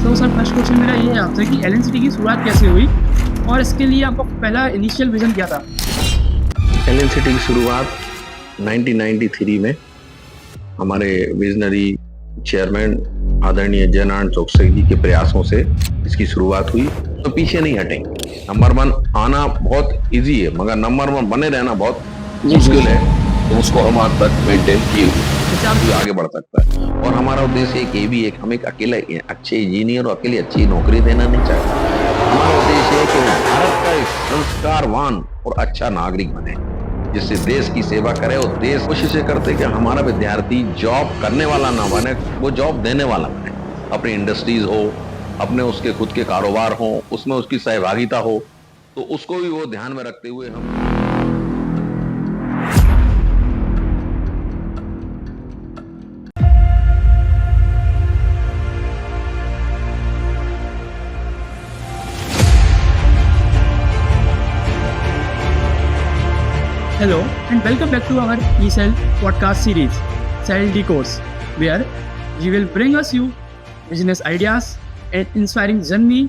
तो sir first question मेरा ये है आपसे कि एलएनसीटी की शुरुआत कैसे हुई और इसके लिए आपका पहला इनिशियल विजन क्या था? एलएनसीटी की शुरुआत 1993 में हमारे विजनरी चेयरमैन आदरणीय जयनारायण चौकसी जी के प्रयासों से इसकी शुरुआत हुई। तो पीछे नहीं हटेंगे। नंबर 1 आना बहुत इजी है, मगर नंबर 1 बने रहना बहुत मुश्किल है। तो उसको हम आज तक मेंटेन किए हुए आगे बढ़ सकता है। और हमारा उद्देश्य एक ये भी है कि हम एक अकेले अच्छे इंजीनियर और अकेले अच्छी नौकरी देना नहीं चाहते। हमारा उद्देश्य है कि भारत का एक संस्कारवान और अच्छा नागरिक बने, जिससे देश की सेवा करे। और देश कोशिश करते कि हमारा विद्यार्थी जॉब करने वाला ना बने, वो जॉब देने वाला बने। अपनी इंडस्ट्रीज हो, अपने उसके खुद के कारोबार हो, उसमें उसकी सहभागिता हो, तो उसको भी वो ध्यान में रखते हुए हम Hello and welcome back to our eCell podcast series, Cell Decores, where we will bring us you business ideas and inspiring journey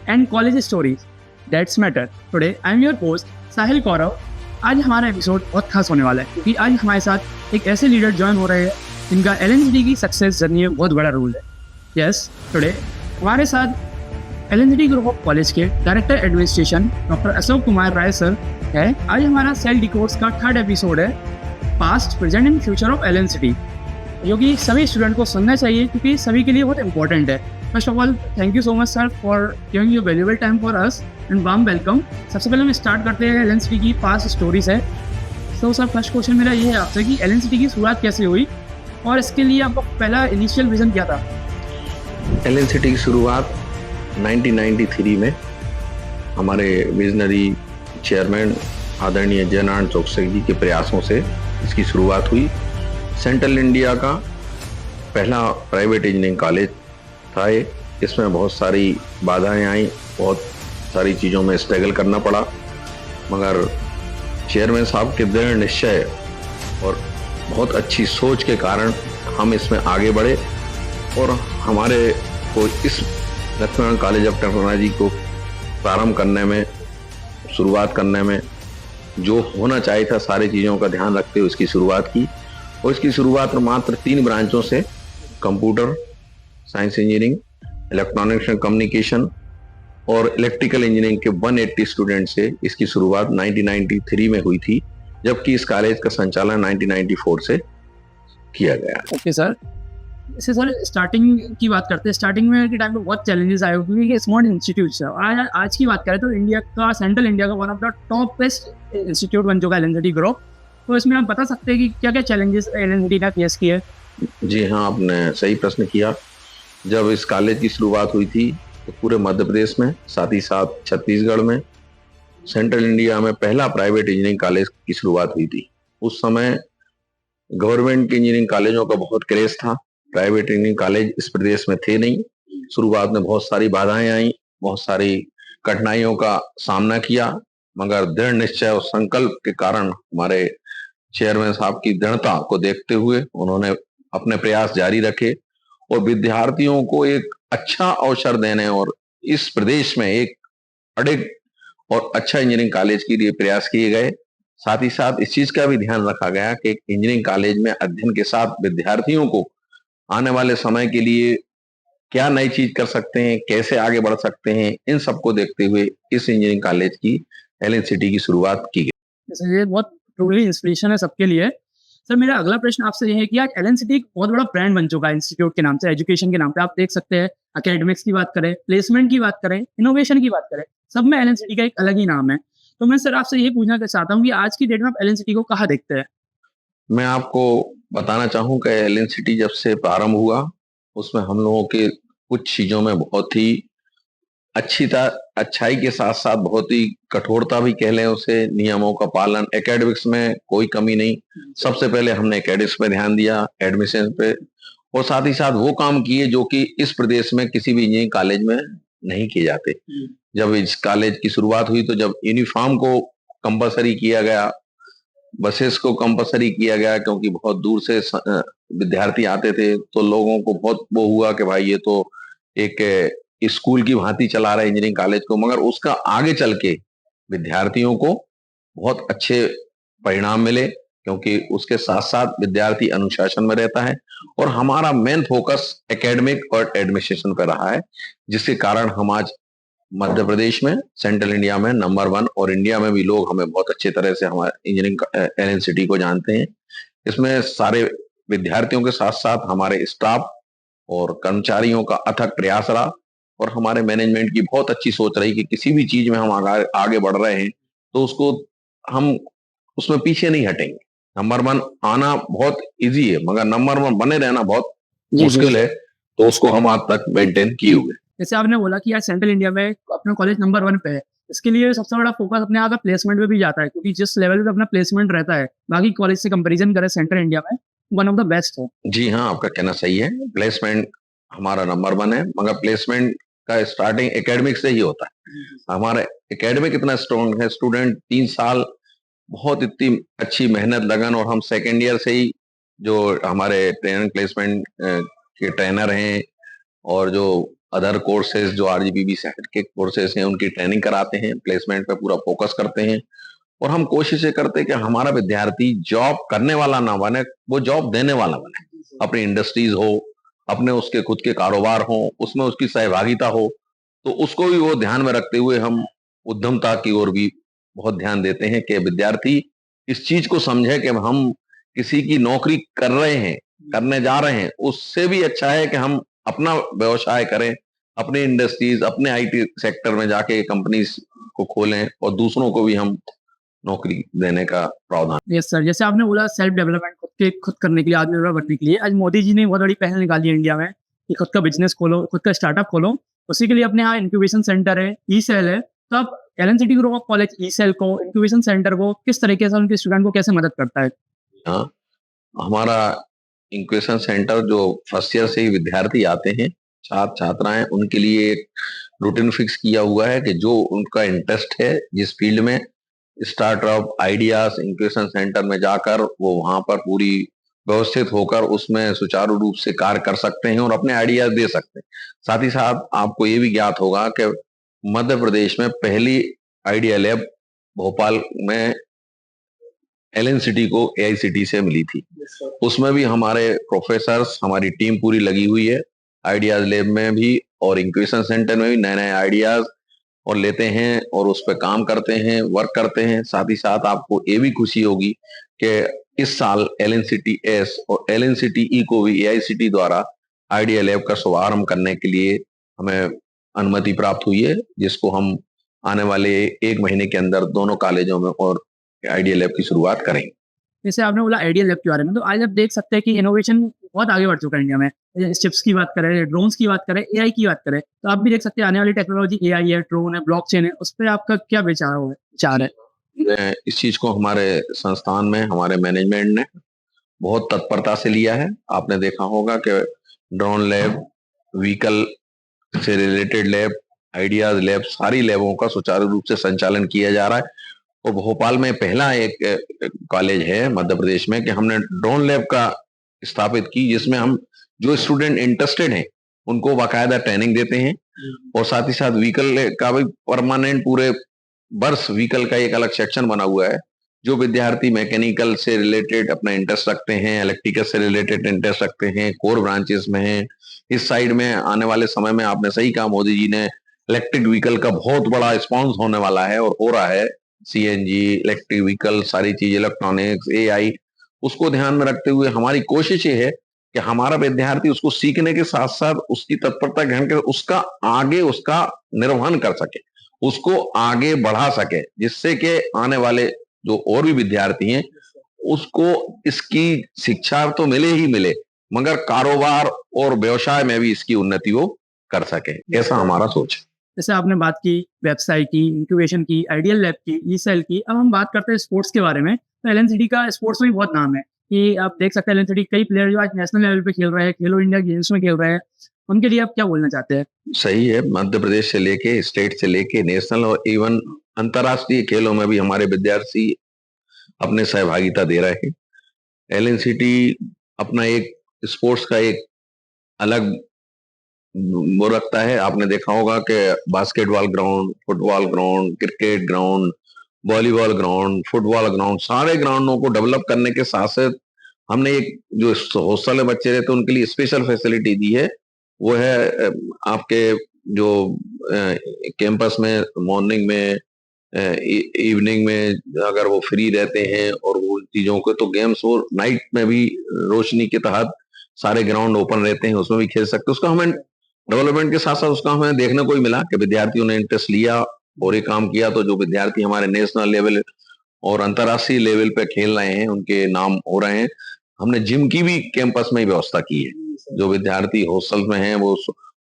and college stories that matter. Today I am your host साहिल कौरव। आज हमारा episode बहुत खास होने वाला है क्योंकि आज हमारे साथ एक ऐसे लीडर ज्वाइन हो रहे हैं जिनका एलएनसीटी की सक्सेस जर्नी में बहुत बड़ा रोल है। यस, टुडे हमारे साथ एलएनसीटी ग्रुप ऑफ कॉलेज के director administration doctor Ashok Kumar Rai sir है। आज हमारा सेल डिकोर्स का 3rd एपिसोड है, past present and future of LNCT, जो कि सभी स्टूडेंट को सुनना चाहिए क्योंकि सभी के लिए बहुत इंपॉर्टेंट है। First of all thank you so much sir for giving your valuable time for us and warm welcome. सबसे पहले हम स्टार्ट करते हैं एलएनसीटी की पास्ट स्टोरीज है। तो सर फर्स्ट क्वेश्चन मेरा ये है आपसे कि एलएनसीटी की शुरुआत कैसे हुई और इसके लिए आपका पहला इनिशियल विजन क्या था? एलएनसीटी की शुरुआत 1993 में हमारे विजनरी चेयरमैन आदरणीय जयनारायण चौकसी जी के प्रयासों से इसकी शुरुआत हुई। सेंट्रल इंडिया का पहला प्राइवेट इंजीनियरिंग कॉलेज था ये। इसमें बहुत सारी बाधाएं आई, बहुत सारी चीज़ों में स्ट्रगल करना पड़ा, मगर चेयरमैन साहब के दृढ़ निश्चय और बहुत अच्छी सोच के कारण हम इसमें आगे बढ़े और हमारे को इस लक्ष्मीनारायण कॉलेज ऑफ टेक्नोलॉजी को प्रारंभ करने में, शुरुआत करने में जो होना चाहिए था सारी चीज़ों का ध्यान रखते हुए इसकी शुरुआत की। और इसकी शुरुआत मात्र 3 ब्रांचों से, computer science engineering, electronics and communication और इलेक्ट्रिकल इंजीनियरिंग के 180 स्टूडेंट से इसकी शुरुआत 1993 में हुई थी, जबकि इस कॉलेज का संचालन 1994 से किया गया। ओके सर, इससे सर स्टार्टिंग की बात करते हैं। स्टार्टिंग में के टाइम पे बहुत चैलेंजेस आए क्योंकि स्मॉल इंस्टीट्यूट है। आज की बात करें तो इंडिया का, सेंट्रल इंडिया का one of the top best institute बन चुका है एलएनसीटी ग्रुप। तो इसमें आप बता सकते हैं कि क्या क्या चैलेंजेस एलएनसीटी ने फेस किए? जी हाँ, आपने सही प्रश्न किया। जब इस कॉलेज की शुरुआत हुई थी तो पूरे मध्य प्रदेश में, साथ ही साथ छत्तीसगढ़ में, सेंट्रल इंडिया में पहला प्राइवेट इंजीनियरिंग कॉलेज की शुरुआत हुई थी। उस समय गवर्नमेंट के इंजीनियरिंग कॉलेजों का बहुत क्रेज था, प्राइवेट इंजीनियरिंग कॉलेज इस प्रदेश में थे नहीं। शुरुआत में बहुत सारी बाधाएं आई, बहुत सारी कठिनाइयों का सामना किया, मगर दृढ़ निश्चय और संकल्प के कारण हमारे चेयरमैन साहब की दृढ़ता को देखते हुए उन्होंने अपने प्रयास जारी रखे और विद्यार्थियों को एक अच्छा अवसर देने और इस प्रदेश में एक अडिग और अच्छा इंजीनियरिंग कॉलेज के लिए प्रयास किए गए। साथ ही साथ इस चीज का भी ध्यान रखा गया कि इंजीनियरिंग कॉलेज में अध्ययन के साथ विद्यार्थियों को आने वाले समय के लिए क्या नई चीज कर सकते हैं, कैसे आगे बढ़ सकते हैं, इन सबको देखते हुए इस इंजीनियरिंग कॉलेज की एलएनसीटी की शुरुआत की गई। ये बहुत ट्रूली इंस्पिरेशन है सबके लिए। सर मेरा अगला प्रश्न आपसे ये है कि आज एलएनसीटी एक बहुत बड़ा ब्रांड बन चुका है इंस्टीट्यूट के नाम से, एजुकेशन के नाम पे। आप देख सकते हैं एकेडमिक्स की बात करें, प्लेसमेंट की बात करें, इनोवेशन की बात करें, सब में एलएनसीटी का एक अलग ही नाम है। तो मैं सर आपसे ये पूछना चाहता हूँ कि आज की डेट में आप एलएनसीटी को कहाँ देखते हैं? मैं आपको बताना चाहूँ कि एलएनसीटी जब से प्रारंभ हुआ उसमें हम लोगों के कुछ चीजों में बहुत ही अच्छाई के साथ साथ बहुत ही कठोरता भी कह लें उसे, नियमों का पालन, एकेडमिक्स में कोई कमी नहीं। सबसे पहले हमने एकेडमिक्स पे ध्यान दिया, एडमिशन पे, और साथ ही साथ वो काम किए जो कि इस प्रदेश में किसी भी इंजीनियरिंग कॉलेज में नहीं किए जाते। जब इस कॉलेज की शुरुआत हुई तो जब यूनिफॉर्म को कंपलसरी किया गया, बसेस को कंपलसरी किया गया, क्योंकि बहुत दूर से विद्यार्थी आते थे तो लोगों को बहुत वो हुआ कि भाई ये तो एक स्कूल की भांति चला रहा है इंजीनियरिंग कॉलेज को, मगर उसका आगे चल के विद्यार्थियों को बहुत अच्छे परिणाम मिले, क्योंकि उसके साथ साथ विद्यार्थी अनुशासन में रहता है। और हमारा मेन फोकस एकेडमिक और एडमिनिस्ट्रेशन पर रहा है, जिसके कारण हम आज मध्य प्रदेश में, सेंट्रल इंडिया में नंबर 1, और इंडिया में भी लोग हमें बहुत अच्छे तरह से हमारे इंजीनियरिंग एलएनसीटी को जानते हैं। इसमें सारे विद्यार्थियों के साथ साथ हमारे स्टाफ और कर्मचारियों का अथक प्रयास रहा, और हमारे मैनेजमेंट की बहुत अच्छी सोच रही कि किसी भी चीज में हम आगे बढ़ रहे हैं तो उसको हम उसमें पीछे नहीं हटेंगे। नंबर 1 आना बहुत इजी है, मगर नंबर 1 बने रहना बहुत जी, मुश्किल है, तो उसको हम आज तक मेंटेन किए हुए। जैसे आपने बोला कि आज सेंट्रल इंडिया में अपना कॉलेज नंबर 1 पे है, इसके लिए सबसे बड़ा फोकस अपने यहाँ का प्लेसमेंट पे भी जाता है, क्योंकि जिस लेवल पे अपना प्लेसमेंट रहता है बाकी कॉलेज से कंपैरिजन करें सेंट्रल इंडिया में, वन ऑफ द बेस्ट है। जी हाँ, आपका कहना सही है। प्लेसमेंट हमारा नंबर 1 है, मगर प्लेसमेंट का स्टार्टिंग एकेडमिक से ही होता है। हमारा एकेडमिक इतना स्ट्रॉन्ग है, स्टूडेंट 3 साल बहुत इतनी अच्छी मेहनत लगन, और हम सेकेंड ईयर से ही जो हमारे ट्रेनिंग प्लेसमेंट के ट्रेनर हैं और जो अदर कोर्सेज जो आरजीपीबी सेट के कोर्सेज हैं उनकी ट्रेनिंग कराते हैं, प्लेसमेंट पे पूरा फोकस करते हैं। और हम कोशिश ये करते हैं कि हमारा विद्यार्थी जॉब करने वाला ना बने, वो जॉब देने वाला बने। अपनी इंडस्ट्रीज हो, अपने उसके खुद के कारोबार हो, उसमें उसकी सहभागिता हो, तो उसको भी वो ध्यान में रखते हुए हम उद्यमता की ओर भी बहुत ध्यान देते हैं कि विद्यार्थी इस चीज को समझे कि हम किसी की नौकरी कर रहे हैं, करने जा रहे हैं, उससे भी अच्छा है कि हम अपना व्यवसाय करें, अपने इंडस्ट्रीज, अपने आईटी सेक्टर में जाके कंपनीज को खोलें, और दूसरों को भी हम नौकरी देने का प्रावधान। यस सर, जैसे आपने बोला सेल्फ डेवलपमेंट खुद करने के लिए, आत्मनिर्भर बनने के लिए, आज मोदी जी ने बहुत बड़ी पहल निकाली है इंडिया में कि खुद का बिजनेस खोलो, खुद का स्टार्टअप खोलो। उसी के लिए अपने यहाँ इंक्यूबेशन सेंटर है, ई सेल है। तो आप LNCT group of college E cell को, इंक्यूबेशन सेंटर को किस तरीके से उनके स्टूडेंट को कैसे मदद करता है? हाँ, हमारा इंक्यूबेशन सेंटर जो फर्स्ट ईयर से ही विद्यार्थी आते हैं, छात्र छात्राएं, उनके लिए एक रूटीन फिक्स किया हुआ है कि जो उनका इंटरेस्ट है जिस फील्ड में, स्टार्टअप आइडियाज इंक्यूबेशन सेंटर में जाकर वो वहां पर पूरी व्यवस्थित होकर उसमें सुचारू रूप से कार्य कर सकते हैं और अपने आइडियाज दे सकते हैं। साथ ही साथ आपको ये भी ज्ञात होगा कि मध्य प्रदेश में पहली आइडिया लैब भोपाल में एलएनसीटी को एआईसीटी से मिली थी। उसमें भी हमारे प्रोफेसर्स, हमारी टीम पूरी लगी हुई है, आइडियाज लैब में भी और इंक्यूबेशन सेंटर में भी नए नए आइडियाज और लेते हैं और उस पर काम करते हैं, वर्क करते हैं। साथ ही साथ आपको ये भी खुशी होगी कि इस साल एलएनसीटीएस और एलएनसीटीई को भी एआईसीटी द्वारा आइडिया लैब का शुभारंभ करने के लिए हमें अनुमति प्राप्त हुई है, जिसको हम आने वाले 1 महीने के अंदर दोनों कॉलेजों में और आइडिया लैब की शुरुआत करेंगे। जैसे आपने बोला आइडिया लैब के बारे में, तो आज आप देख सकते हैं कि इनोवेशन बहुत आगे बढ़ चुका है इंडिया में। चिप्स की बात करें, ड्रोन्स की बात करें, एआई की बात करें, तो आप भी देख सकते हैं आने वाली टेक्नोलॉजी एआई है, ड्रोन है, ब्लॉकचेन है, उस पर आपका क्या विचार है? इस चीज को हमारे संस्थान में हमारे मैनेजमेंट ने बहुत तत्परता से लिया है। आपने देखा होगा कि ड्रोन लैब, व्हीकल से रिलेटेड लैब, आइडियाज लैब, सारी लैबों का सुचारू रूप से संचालन किया जा रहा है। और भोपाल में पहला एक कॉलेज है मध्य प्रदेश में कि हमने ड्रोन लैब का स्थापित की, जिसमें हम जो स्टूडेंट इंटरेस्टेड हैं उनको बाकायदा ट्रेनिंग देते हैं। और साथ ही साथ व्हीकल का भी परमानेंट पूरे वर्ष व्हीकल का एक अलग सेक्शन बना हुआ है। जो विद्यार्थी मैकेनिकल से रिलेटेड अपना इंटरेस्ट रखते हैं, इलेक्ट्रिकल से रिलेटेड इंटरेस्ट रखते हैं, कोर ब्रांचेस में हैं, इस साइड में आने वाले समय में आपने सही कहा, मोदी जी ने इलेक्ट्रिक व्हीकल का बहुत बड़ा रिस्पॉन्स होने वाला है और हो रहा है। सीएनजी, इलेक्ट्रिक व्हीकल, सारी चीज, इलेक्ट्रॉनिक्स, एआई, उसको ध्यान में रखते हुए हमारी कोशिश ये है कि हमारा विद्यार्थी उसको सीखने के साथ साथ उसकी तत्परता ग्रहण कर उसका आगे उसका निर्वहन कर सके, उसको आगे बढ़ा सके, जिससे कि आने वाले जो और भी विद्यार्थी हैं उसको इसकी शिक्षा तो मिले ही मिले, मगर कारोबार और व्यवसाय में भी इसकी उन्नति वो कर सके, ऐसा हमारा सोच है। जैसे आपने बात की वेबसाइट की, इंक्यूबेशन की, आइडियल लैब की, ई सेल की, अब हम बात करते हैं स्पोर्ट्स के बारे में। तो एलएनसीटी का स्पोर्ट्स में भी बहुत नाम है कि आप देख सकते हैं एलएनसीटी कई प्लेयर जो आज नेशनल लेवल पे खेल रहे हैं, खेलो इंडिया गेम्स में खेल रहे हैं, उनके लिए आप क्या बोलना चाहते हैं? सही है, मध्य प्रदेश से लेके, स्टेट से लेके, नेशनल और इवन अंतर्राष्ट्रीय खेलों में भी हमारे विद्यार्थी अपने सहभागिता दे रहे हैं। एलएनसीटी अपना एक स्पोर्ट्स का एक अलग वो रखता है। आपने देखा होगा कि basketball ground, football ground, cricket ground, volleyball ground, football ground, सारे ग्राउंडों को डेवलप करने के साथ साथ हमने एक जो हॉस्टल में बच्चे रहते हैं उनके लिए स्पेशल फैसिलिटी दी है। वो है आपके जो कैंपस में मॉर्निंग में, इवनिंग में अगर वो फ्री रहते हैं और वो चीजों को, तो गेम्स वो नाइट में भी रोशनी के तहत सारे ग्राउंड ओपन रहते हैं, उसमें भी खेल सकते हैं। उसका हमें डेवलपमेंट के साथ साथ उसका हमें देखने को ही मिला कि विद्यार्थियों ने इंटरेस्ट लिया और ये काम किया, तो जो विद्यार्थी हमारे नेशनल लेवल और अंतर्राष्ट्रीय लेवल पे खेल रहे हैं उनके नाम हो रहे हैं। हमने जिम की भी कैंपस में ही व्यवस्था की है। जो विद्यार्थी हॉस्टल में हैं वो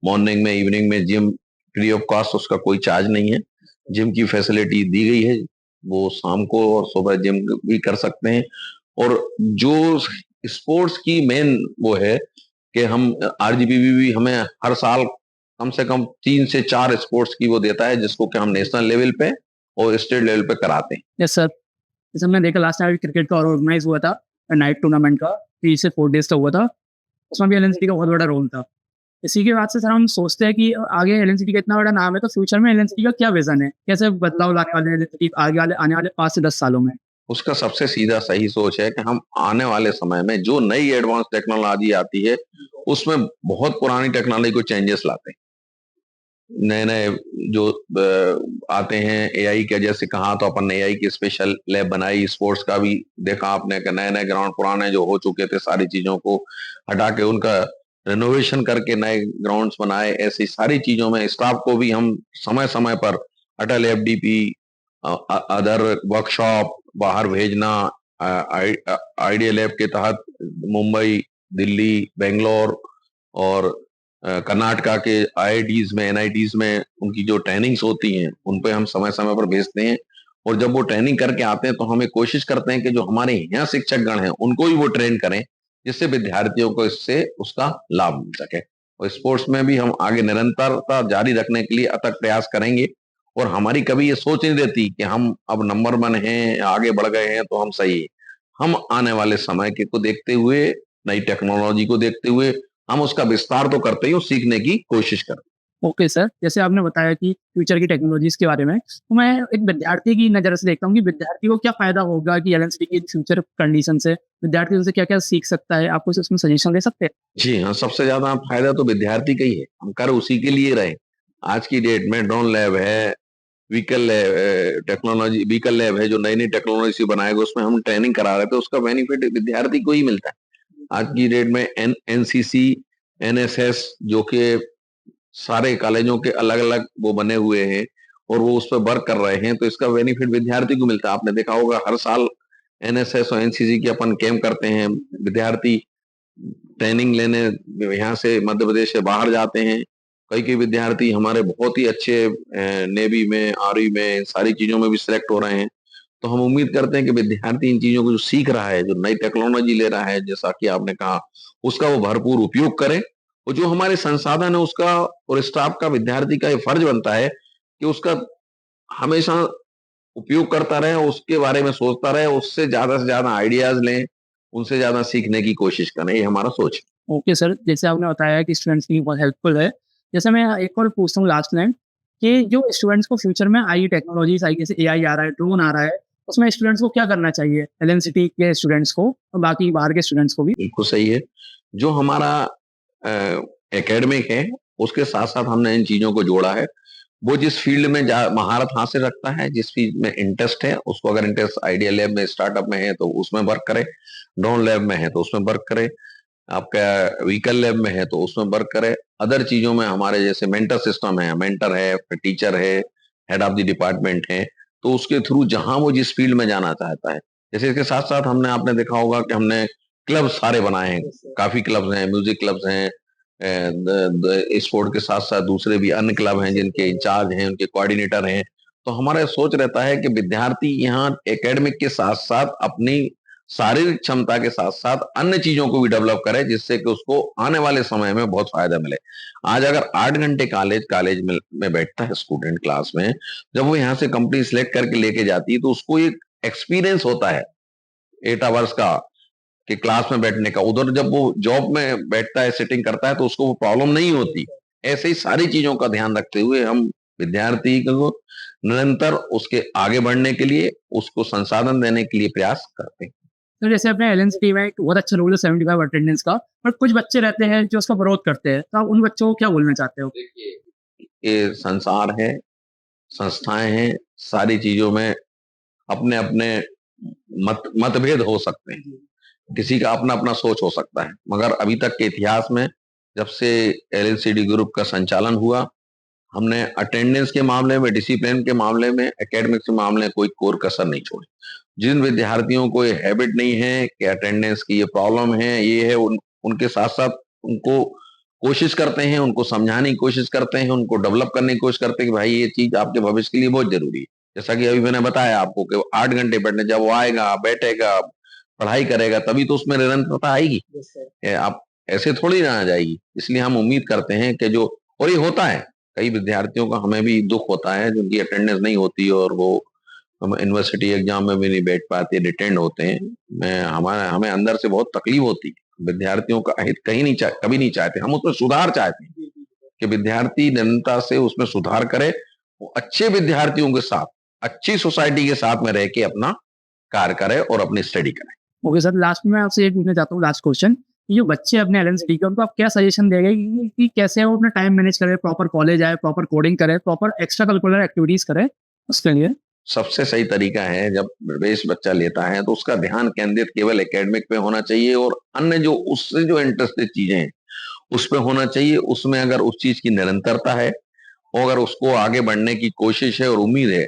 मॉर्निंग में, इवनिंग में जिम फ्री ऑफ कॉस्ट, उसका कोई चार्ज नहीं है। जिम की फैसिलिटी दी गई है, वो शाम को और सुबह जिम भी कर सकते हैं। और जो स्पोर्ट्स की मेन वो है कि हम आरजीपीवी भी हमें हर साल कम से कम 3 से 4 स्पोर्ट्स की वो देता है, जिसको कि हम नेशनल लेवल पे और स्टेट लेवल पे कराते हैं। Yes sir. जैसे हमने देखा लास्ट टाइम क्रिकेट का ऑर्गेनाइज हुआ था नाइट टूर्नामेंट का, 3 से 4 डेज का हुआ था। उसमें भी एलएनसीटी का बहुत बड़ा रोल था। इसी के बाद से सर हम सोचते हैं कि आगे एलएनसीटी का इतना बड़ा नाम है, तो फ्यूचर में एलएनसीटी का क्या विजन है, कैसे बदलाव लाने वाले हैं एलएनसीटी आगे वाले आने वाले 5 से 10 सालों में? उसका सबसे सीधा सही सोच है कि हम आने वाले समय में जो नई एडवांस टेक्नोलॉजी आती है उसमें बहुत पुरानी टेक्नोलॉजी को चेंजेस लाते हैं। नए नए जो आते हैं एआई के, जैसे कहा तो अपन ने एआई की स्पेशल लैब बनाई। स्पोर्ट्स का भी देखा आपने कि नए नए ग्राउंड पुराने जो हो चुके थे सारी चीजों को हटा के उनका रेनोवेशन करके नए ग्राउंड्स बनाए। ऐसी सारी चीजों में स्टाफ को भी हम समय समय पर अटल एफडीपी, अदर वर्कशॉप बाहर भेजना, आइडिया लैब के तहत मुंबई, दिल्ली, बेंगलोर और कर्नाटका के आईआईटीज में, एनआईटीज में उनकी जो ट्रेनिंग्स होती हैं उन पे हम समय समय पर भेजते हैं। और जब वो ट्रेनिंग करके आते हैं तो हमें कोशिश करते हैं कि जो हमारे यहाँ शिक्षक गण हैं उनको ही वो ट्रेन करें, जिससे विद्यार्थियों को इससे उसका लाभ मिल सके। और स्पोर्ट्स में भी हम आगे निरंतरता जारी रखने के लिए अथक प्रयास करेंगे। और हमारी कभी ये सोच नहीं रहती कि हम अब नंबर वन हैं, आगे बढ़ गए हैं तो हम सही है। हम आने वाले समय के को देखते हुए, नई टेक्नोलॉजी को देखते हुए हम उसका विस्तार तो करते ही, सीखने की कोशिश करते हैं। ओके सर, जैसे आपने बताया कि फ्यूचर की टेक्नोलॉजीज के बारे में, तो मैं एक विद्यार्थी की नज़र से देखता हूँ कि विद्यार्थी को क्या फ़ायदा होगा कि एलएनसीटी की फ्यूचर कंडीशन से विद्यार्थी उनसे क्या-क्या सीख सकता है? आप कुछ उसमें सजेशन दे सकते हैं? जी हाँ, सबसे ज्यादा फायदा तो विद्यार्थी का ही है। हम कर उसी के लिए रहे। आज की डेट में ड्रोन लैब है, vehicle lab, technology vehicle lab है, जो नई नई टेक्नोलॉजी बनाएगा उसमें हम ट्रेनिंग करा रहे थे, उसका बेनिफिट विद्यार्थी को ही मिलता है। आज की डेट में एनसीसी, एनएसएस जो कि सारे कॉलेजों के अलग अलग वो बने हुए हैं और वो उस पर वर्क कर रहे हैं, तो इसका बेनिफिट विद्यार्थी को मिलता है। आपने देखा होगा हर साल एनएसएस और एनसीसी की अपन कैंप करते हैं। विद्यार्थी ट्रेनिंग लेने यहाँ से मध्य प्रदेश से बाहर जाते हैं। कई कई विद्यार्थी हमारे बहुत ही अच्छे नेवी में, आर्मी में, इन सारी चीजों में भी सिलेक्ट हो रहे हैं। तो हम उम्मीद करते हैं कि विद्यार्थी इन चीजों को जो सीख रहा है, जो नई टेक्नोलॉजी ले रहा है, जैसा कि आपने कहा, उसका वो भरपूर उपयोग करे। और जो हमारे संसाधन है उसका और स्टाफ का, विद्यार्थी का ये फर्ज बनता है कि उसका हमेशा उपयोग करता रहे, उसके बारे में सोचता रहे, उससे ज्यादा से ज्यादा आइडियाज लें, उनसे ज्यादा सीखने की कोशिश करें। ये हमारा सोच है। ओके सर, जैसे आपने बताया कि स्टूडेंट्स के लिए बहुत हेल्पफुल है। जैसे मैं एक और पूछता हूँ लास्ट में कि जो स्टूडेंट्स को फ्यूचर में आई टेक्नोलॉजीज़ आई, जैसे एआई आ रहा है, ड्रोन आ रहा है, उसमें स्टूडेंट्स को क्या करना चाहिए? एलएनसीटी के स्टूडेंट्स को और बाकी बाहर के स्टूडेंट्स को भी? बिल्कुल सही है। जो हमारा एकेडमिक है उसके साथ साथ हमने इन चीजों को जोड़ा है। वो जिस फील्ड में महारत हासिल रखता है, जिस फील्ड में इंटरेस्ट है, उसको अगर इंटरेस्ट आइडिया लैब में, स्टार्टअप में है तो उसमें वर्क करे, ड्रोन लैब में है तो उसमें वर्क करे, आपका व्हीकल लैब में है तो उसमें वर्क करे। अदर चीजों में हमारे जैसे मेंटर सिस्टम है, मेंटर है, टीचर है, हेड ऑफ द डिपार्टमेंट है, तो उसके थ्रू जहां वो जिस फील्ड में जाना चाहता है। जैसे इसके साथ साथ हमने, आपने देखा होगा कि हमने क्लब सारे बनाए हैं। काफी क्लब्स हैं, म्यूजिक क्लब्स हैं, स्पोर्ट के साथ साथ दूसरे भी अन्य क्लब हैं जिनके इंचार्ज हैं, उनके कोऑर्डिनेटर हैं। तो हमारा सोच रहता है कि विद्यार्थी यहाँ एकेडमिक के साथ साथ अपनी शारीरिक क्षमता के साथ साथ अन्य चीजों को भी डेवलप करे, जिससे कि उसको आने वाले समय में बहुत फायदा मिले। आज अगर 8 घंटे कॉलेज में बैठता है स्टूडेंट क्लास में, जब वो यहाँ से कंपनी सिलेक्ट करके लेके जाती है तो उसको एक एक्सपीरियंस होता है 8 आवर्स का, कि क्लास में बैठने का। उधर जब वो जॉब में बैठता है, सिटिंग करता है, तो उसको वो प्रॉब्लम नहीं होती। ऐसे ही सारी चीजों का ध्यान रखते हुए हम विद्यार्थी को निरंतर उसके आगे बढ़ने के लिए, उसको संसाधन देने के लिए प्रयास करते हैं। तो जैसे अपने एलएनसीटी में एक बहुत अच्छा रूल है 75 अटेंडेंस का, पर कुछ बच्चे रहते हैं जो उसका विरोध करते हैं, तो आप उन बच्चों को क्या बोलना चाहते हो? ये संसार है, संस्थाएं हैं, सारी चीजों में अपने अपने मतभेद हो सकते हैं, किसी का अपना अपना सोच हो सकता है, मगर अभी तक के इतिहास में जब से एलएनसीडी ग्रुप का संचालन हुआ, हमने अटेंडेंस के मामले में, डिसिप्लिन के मामले में, एकेडमिक्स के मामले में कोई कोर कसर नहीं छोड़ी। जिन विद्यार्थियों को ये हैबिट नहीं है कि अटेंडेंस की ये प्रॉब्लम है, ये है, उनके साथ साथ उनको कोशिश करते हैं, उनको समझाने की कोशिश करते हैं, उनको डेवलप करने की कोशिश करते हैं कि भाई ये चीज आपके भविष्य के लिए बहुत जरूरी है। जैसा कि अभी मैंने बताया आपको कि 8 घंटे बैठने, जब वो आएगा, बैठेगा, पढ़ाई करेगा, तभी तो उसमें निरंतरता आएगी। आप ऐसे थोड़ी ना आ जाएगी। इसलिए हम उम्मीद करते हैं कि जो, और ये होता है, कई विद्यार्थियों का हमें भी दुख होता है जिनकी अटेंडेंस नहीं होती और वो यूनिवर्सिटी एग्जाम में भी नहीं बैठ पाते, डिटेंड होते हैं। हमें अंदर से बहुत तकलीफ होती है। विद्यार्थियों का हित कभी नहीं चाहते, हम उसमें सुधार चाहते हैं कि विद्यार्थी निरंतरता से उसमें सुधार करे, वो अच्छे विद्यार्थियों के साथ, अच्छी सोसाइटी के साथ में रह के अपना कार्य करे और अपनी स्टडी करे। ओके सर, लास्ट में आपसे ये पूछना चाहता हूँ, लास्ट क्वेश्चन, जो बच्चे अपने एलएनसीटी के, उनको आप क्या सजेशन देंगे कि कैसे वो अपना टाइम मैनेज करें, प्रॉपर कॉलेज आए, प्रॉपर कोडिंग करें, प्रॉपर एक्स्ट्रा करिकुलर एक्टिविटीज करें उसके लिए? सबसे सही तरीका है, जब प्रवेश बच्चा लेता है तो उसका ध्यान केंद्रित केवल एकेडमिक पे होना चाहिए और अन्य जो उससे जो इंटरेस्टेड चीजें हैं उस पे होना चाहिए। उसमें अगर उस चीज की निरंतरता है और अगर उसको आगे बढ़ने की कोशिश है और उम्मीद है,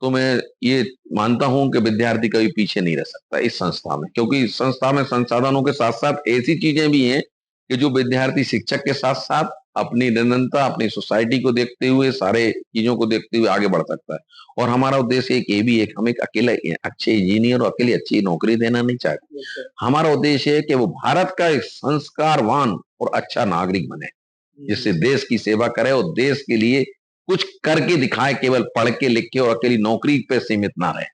तो मैं ये मानता हूं कि विद्यार्थी कभी पीछे नहीं रह सकता इस संस्था में, क्योंकि इस संस्था में संसाधनों के साथ साथ ऐसी चीजें भी हैं कि जो विद्यार्थी शिक्षक के साथ साथ अपनी निरंतरता, अपनी सोसाइटी को देखते हुए, सारे चीजों को देखते हुए आगे बढ़ सकता है। और हमारा उद्देश्य एक ये भी है कि हम एक अकेले अच्छे इंजीनियर और अकेले अच्छी नौकरी देना नहीं चाहते। हमारा उद्देश्य है कि वो भारत का एक संस्कारवान और अच्छा नागरिक बने, जिससे देश की सेवा करे और देश के लिए कुछ करके दिखाए, केवल पढ़ के लिख के और अकेली नौकरी पे सीमित ना रहे।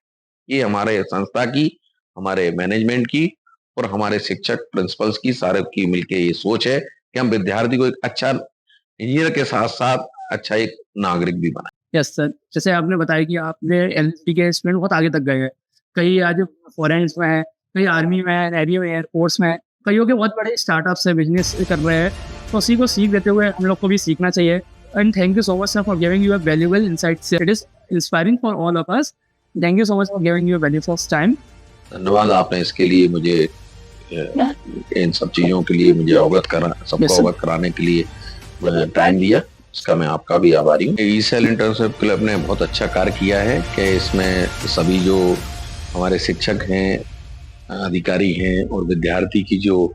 ये हमारे संस्था की, हमारे मैनेजमेंट की और हमारे शिक्षक प्रिंसिपल्स की, सारे की मिलके ये सोच है कि हम विद्यार्थी को एक अच्छा इंजीनियर के साथ साथ अच्छा एक नागरिक भी बनाए। यस सर, जैसे आपने बताया कि आपने एलएनसीटी के स्टूडेंट बहुत आगे तक गए हैं, कई आज फॉरेंस में है, कई आर्मी में है, नेवी में, एयरफोर्स में, कईयों के बहुत बड़े स्टार्टअप्स है, बिजनेस कर रहे हैं, तो उसी को सीख देते हुए हम लोग को भी सीखना चाहिए। And thank you so much sir for giving you a valuable insights, it is inspiring for all of us. Thank you so much for giving you a valuable time. धन्यवाद, आपने इसके लिए मुझे इन सब चीजों के लिए मुझे सबको अवगत कराने के लिए टाइम दिया, इसका मैं आपका भी आभारी हूँ। ईसेल इंटर्नशिप क्लब ने बहुत अच्छा कार्य किया है कि इसमें सभी जो हमारे शिक्षक हैं, अधिकारी हैं और विद्यार्थी की जो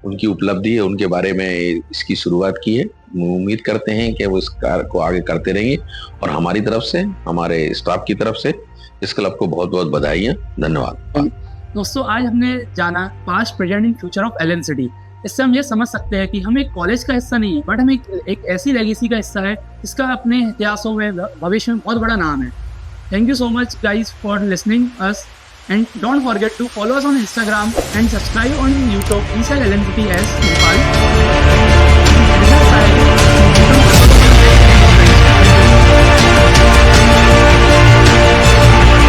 उनकी उपलब्धि है उनके बारे में इसकी शुरुआत की है। उम्मीद करते हैं कि वो इस कार्य को आगे करते रहेंगे और हमारी तरफ से, हमारे स्टाफ की तरफ से इस क्लब को बहुत बहुत बधाइयाँ। धन्यवाद। दोस्तों, आज हमने जाना past, present and future of LNCT. इससे हम ये समझ सकते हैं कि हम एक कॉलेज का हिस्सा नहीं है, बट हम एक ऐसी लेगेसी का हिस्सा है जिसका अपने इतिहासों में, भविष्य में बहुत बड़ा नाम है। Thank you so much guys for listening us and don't forget to follow us on Instagram and subscribe on YouTube, ECEL LNCT as Nepal.